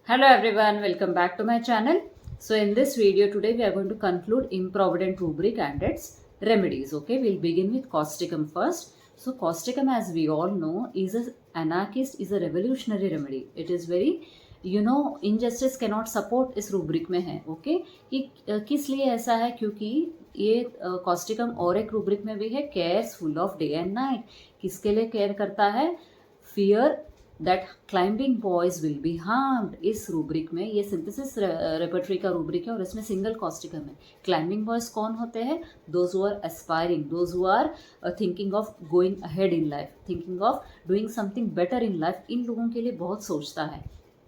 Hello everyone, welcome back to my channel. So in this video today we are going to conclude Improvident Rubric and its remedies. Okay, we'll begin with causticum first. So causticum, as we all know, is a anarchist, is a revolutionary remedy. It is very injustice cannot support इस rubric में है. Okay, कि किस लिए ऐसा है, क्योंकि ये causticum और एक rubric में भी है, cares full of day and night. किसके लिए care करता है? Fear that climbing boys will be harmed. इस रूब्रिक में ये सिंथेसिस रेपर्टरी का रूब्रिक है और इसमें सिंगल कॉस्टिकम है. क्लाइंबिंग बॉयज कौन होते हैं? Those who are aspiring, those who are thinking of going ahead in life, thinking of doing something better in life. इन लोगों के लिए बहुत सोचता है.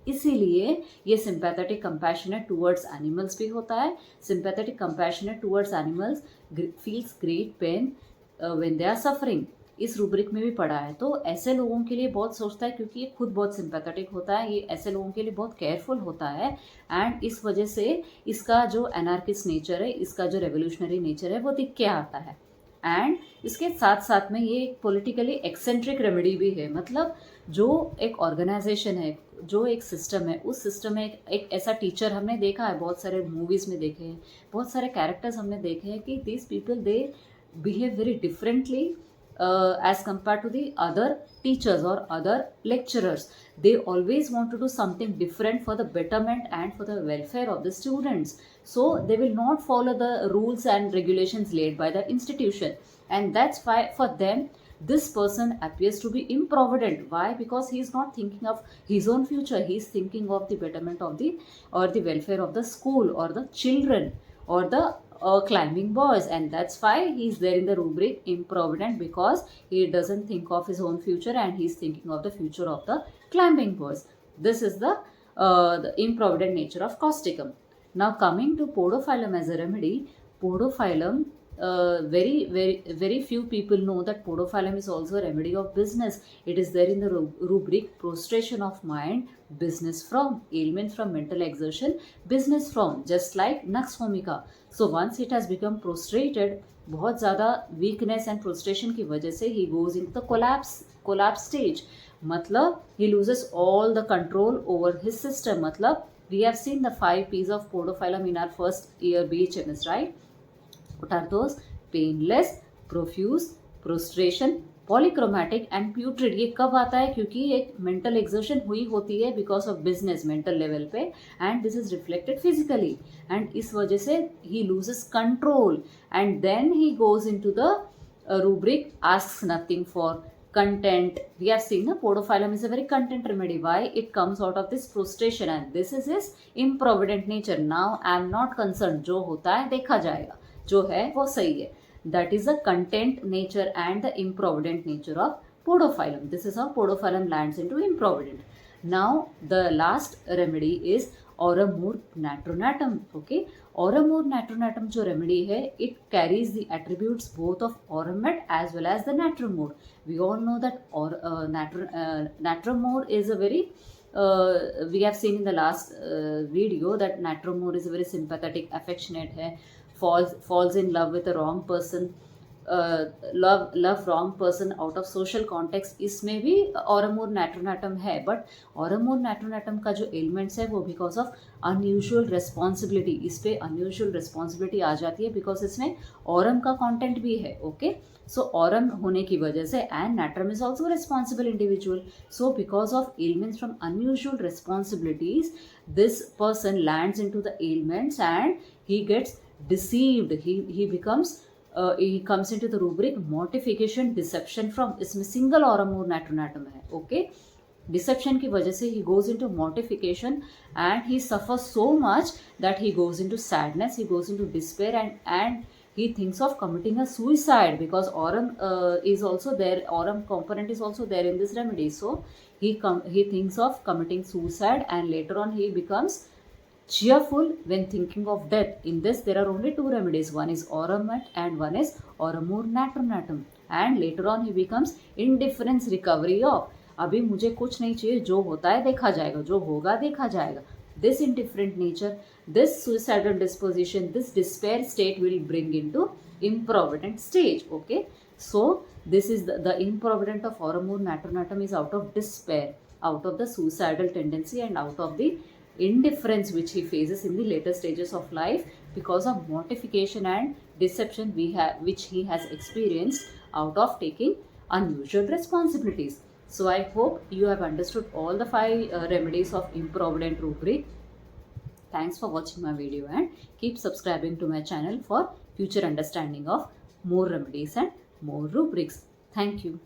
इसीलिए ये सिंपैथेटिक कंपैशनेट टूवर्ड्स एनिमल्स भी होता है. Sympathetic compassionate towards animals feels great pain when they are suffering. इस रूब्रिक में भी पढ़ा है. तो ऐसे लोगों के लिए बहुत सोचता है, क्योंकि ये खुद बहुत सिंपैथेटिक होता है. ये ऐसे लोगों के लिए बहुत केयरफुल होता है. एंड इस वजह से इसका जो एनार्किस्ट नेचर है, इसका जो रेवोल्यूशनरी नेचर है, वो दिख के आता है. एंड इसके साथ साथ में ये एक पॉलिटिकली एक्सेंट्रिक रेमेडी भी है. मतलब जो एक ऑर्गेनाइजेशन है, जो एक सिस्टम है, उस सिस्टम में एक ऐसा टीचर हमने देखा है, बहुत सारे मूवीज़ में देखे हैं, बहुत सारे कैरेक्टर्स हमने देखे हैं कि this people they behave very differently as compared to the other teachers or other lecturers. They always want to do something different for the betterment and for the welfare of the students. So they will not follow the rules and regulations laid by the institution. And that's why for them this person appears to be improvident. Why? Because he is not thinking of his own future. He is thinking of the betterment of the or the welfare of the school or the children or the climbing boys. And that's why he's there in the rubric improvident, because he doesn't think of his own future and he's thinking of the future of the climbing boys. This is the improvident nature of causticum. Now coming to podophyllum as a remedy. Podophyllum, very few people know that podophyllum is also a remedy of business. It is there in the rubric prostration of mind, business from, ailment from mental exertion, business from, just like nux vomica. So once it has become prostrated, बहुत ज़्यादा weakness and prostration की वजह से he goes into the collapse stage. मतलब he loses all the control over his system. मतलब we have seen the 5 P's of podophyllum in our first year BHMS, right? What are those? Painless, profuse, prostration, polychromatic and putrid. ये कब आता है? क्योंकि एक mental exertion हुई होती है because of business mental level पे, and this is reflected physically, and इस वजह से ही loses control. And then he goes in to the rubric asks nothing for content. We have seen the podophyllum is a very content remedy. Why? It comes out of this prostration and this is his improvident nature. Now I am not concerned. जो होता है देखा जाएगा, जो है वो सही है. That is the content nature and the improvident nature of podophyllum. This is how podophyllum lands into improvident. Now the last remedy is aurum mur-nat. Okay, aurum mur-nat जो remedy है, it carries the attributes both of aurum as well as the natrum. We all know that natrum is a very we have seen in the last video that natrum is a very sympathetic, affectionate है. Falls in love with a wrong person, love wrong person out of social context. इसमें भी aurum mur-nat है, but aurum mur-nat का जो elements है वो because of unusual responsibility, इस पे अनयूजुअल रिस्पॉन्सिबिलिटी आ जाती है बिकॉज इसमें aurum का कंटेंट भी है. ओके, सो aurum होने की वजह से, and natrum is also a responsible individual. So because of ailments from unusual responsibilities, this person lands into the ailments and he gets deceived. He becomes he comes into the rubric mortification, deception from. इसमें single aurum mur-nat है. Okay, deception की वजह से he goes into mortification and he suffers so much that he goes into sadness, he goes into despair, and he thinks of committing a suicide, because aurum is also there, aurum component is also there in this remedy. So he thinks of committing suicide, and later on he becomes cheerful when thinking of death. In this there are only 2 remedies. One is aurum and one is aurum mur-nat. And later on he becomes indifference recovery of, अभी मुझे कुछ नहीं चाहिए, जो होता है देखा जाएगा, जो होगा देखा जाएगा. This indifferent nature, this suicidal disposition, this despair state will bring into improvident stage. Okay, so this is the improvident of aurum mur-nat is out of despair, out of the suicidal tendency, and out of the indifference which he faces in the later stages of life because of mortification and deception which he has experienced out of taking unusual responsibilities. So I hope you have understood all the 5 remedies of Improvident Rubric. Thanks for watching my video and keep subscribing to my channel for future understanding of more remedies and more rubrics. Thank you.